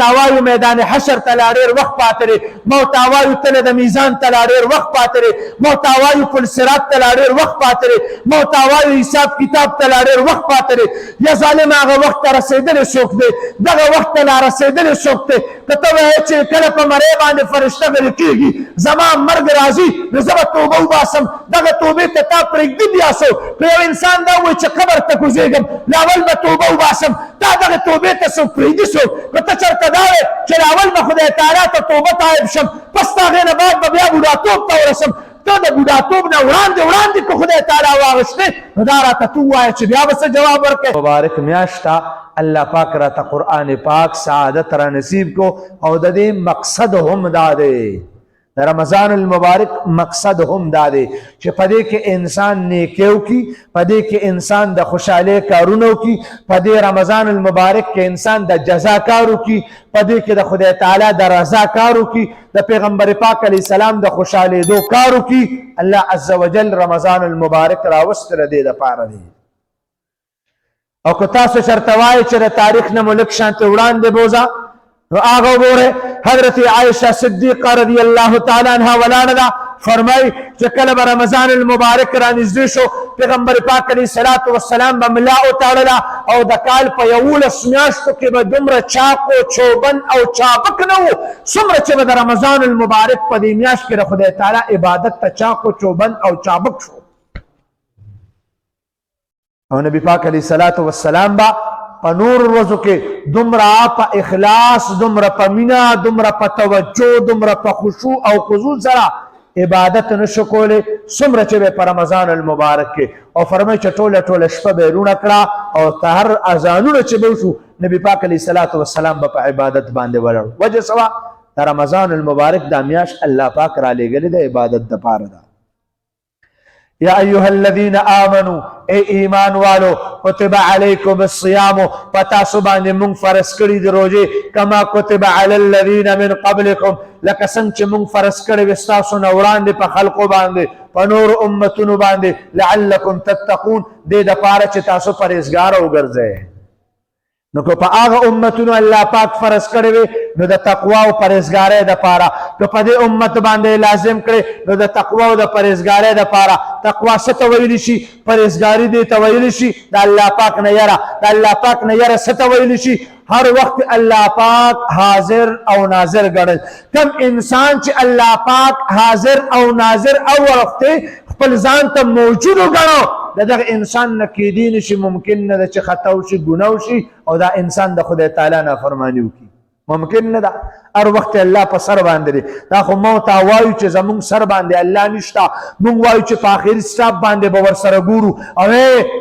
موتاوایو میدان حشر ته لا ډېر وخت پاتې دی موتاوایو تله د میزان ته لا ډېر وخت پاتې دی موتاوایو پل صراط ته لا ډېر وخت پاتې دی موتاوایو حساب کتاب ته لا ډېر وخت پاتې دی یا ظالم هغه وخت ته رسېدلی څوک دی دغه وخت ته لا رسېدلی څوک دی که ته وایې چې کله په مرۍ باندې فرشته غلي کېږي زما مرګ راځي نو زه به توبه وباسم دغه توبې ته تا پرېږدي بیا څو که یو انسان دا وایي چې قبر ته کوزېږم لاول به توبه وباسم تا دغه توبې ته څوک پرېږدي څوک که ته چېرته دا وایې چې لاول به خدای تعالی ته توبه طایب شم پس د هغې نه بعد به بیا بوډاتوب ته ورسم ته د بوډاتوب نه وړاندې که خدای تعالی واغشتې نو دا راته تو ووایه چې بیا به څه جواب ورکړې مبارک میاشت الله پاک راته قرآن پاک سعادت را نصیب کو او د دې مقصد هم دا دی د رمضان المبارک مقصد هم دا دی چې په دې کې انسان نیکي وکړي په دې کې انسان د خوشحالۍ کارونه وکړي په دې رمضان المبارک کې انسان د جزا کار وکړي په دې کې د خدای تعالی د رضا کار وکړي د پیغمبر پاک علیه السلام د خوشحالېدو کار وکړي الله عز وجل رمضان المبارک راوستله دې دپاره دی او که تاسو چېرته وایئ چې د تاریخ نه مو لږ شانتې وړاندې بوځه نو هغه وګورئ حضرت عایشه صدیقه رضی الله تعالی عنها ولاړه ده فرمایي چې کله به رمضان المبارک رانږدې شو پیغمبر پاک علیه الصلاة والسلام به ملا وتړله او د کال په 11 میاشتو کې به دومره چاق و چوبن او چابک نه و څومره چې به د رمضان المبارک په دې میاشت کې د خدای تعالی عبادت ته چاق و چوبن او چابک شو او نبی پاک علیه الصلاة والسلام با په نور ورځو کې دومره په اخلاص دومره په مینه دومره په توجه دومره په خشوع او خضوع سره عبادت نشو کولی څومره چې به په رمضان المبارک کې او فرمایي چې ټوله شپه به یې رونه کړه او سحر اذانونه چې به وشو نبي پاک علیه الصلاة والسلام به په عبادت باندې ولاړ وجه سوا د رمضان المبارک دا میاشت الله پاک را لېږلې د عبادت دپاره ده یا ایها الذین آمنوا ای ایمان والو کتب علیکم الصیام پتاسو باندې مونږ فرض کړي د روژې کما کتب علی الذین من قبلکم لکه څنګه چې مونږ فرض کړي وي ستاسو نه وړاندې په خلقو باندې په نور امتونو باندې لعلکم تتقون دې دپاره چې تاسو پرهیزګاره وګرځئ نو که په هغه امتونو الله پاک فرض کړی وي نو د تقوا او پرهیزګارۍ دپاره که په دې امت باندې لازم کړی نو د تقوا او د پرهیزګارۍ دپاره تقوا څه ته ویلی شي پرهیزګاري دې ته ویلی شي د الله پاک نه یره د الله پاک نه یره څه ته ویلی شي هر وخت الله پاک حاضر او ناظر ګڼل کم انسان چې الله پاک حاضر او ناظر او وخت خپل ځان ته موجود وګڼو دغه انسان نه کېدی نشي ممکن نه ده چې خطا وشي ګناه وشي او دا انسان د خدای تعالی نافرماني وکړي ممکن نه ده هر وخت الله په سر باندې دی دا خو مو ته وایو چې زمونږ سر باندې الله نشته مونږ وایو چې په آخري سټاپ باندې به ورسره ګورو او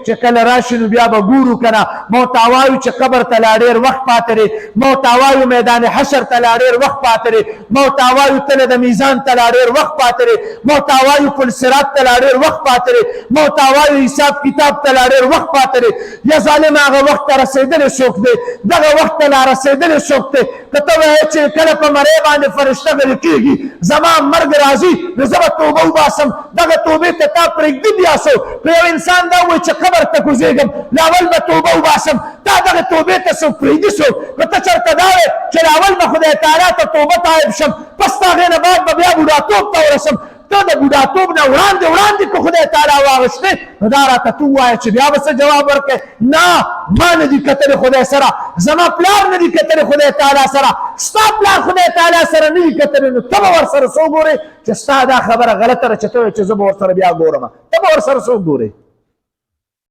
چې کله راشي نو بیا به ګورو که نه مو ته وایو چې قبر ته لا ډېر وخت پاتې دی مو ته وایو میدان حشر ته لا ډېر وخت پاتې دی مو ته وایو تله د میزان ته لا ډېر وخت پاتې دی مو ته وایو پل صراط ته لا ډېر وخت پاتې دی مو ته وایو حساب کتاب ته لا ډېر وخت پاتې دی یا ظالم هغه وخت ته رسېدلی څوک دی دغه وخت ته لا رسېدلی څوک دی که ته وایې چې کله په مرۍ باندې فرشته غلي کېږي زما مرګ راځي نو زه به توبه وباسم دغه توبې ته تا پرېږدي بیا څو که یو انسان دا وایي چې قبر ته کوزېږم لاول به توبه وباسم تا دغه توبې ته څوک پرېږدي څوک که ته چېرته دا وایې چې لاول به خدای تعالی ته توبه طایب شم پس د هغې نه بعد به بیا بوډاتوب ته ورسم ته د بوډاتوب نه وړاندې که خدای تعالی واغشتې نو دا راته تو ووایه چې بیا به څه جواب ورکړې نه ما نه دي کتلې خدای سره زما پلار نه دي کتلې خدای تعالی سره ستا پلار خدای تعالی سره نه دي کتلې نو ته به ورسره څه وګورې چې ستا دا خبره غلطه ده چې ته وایې چې زه به ورسره بیا ګورم ته به ورسره څه وګورې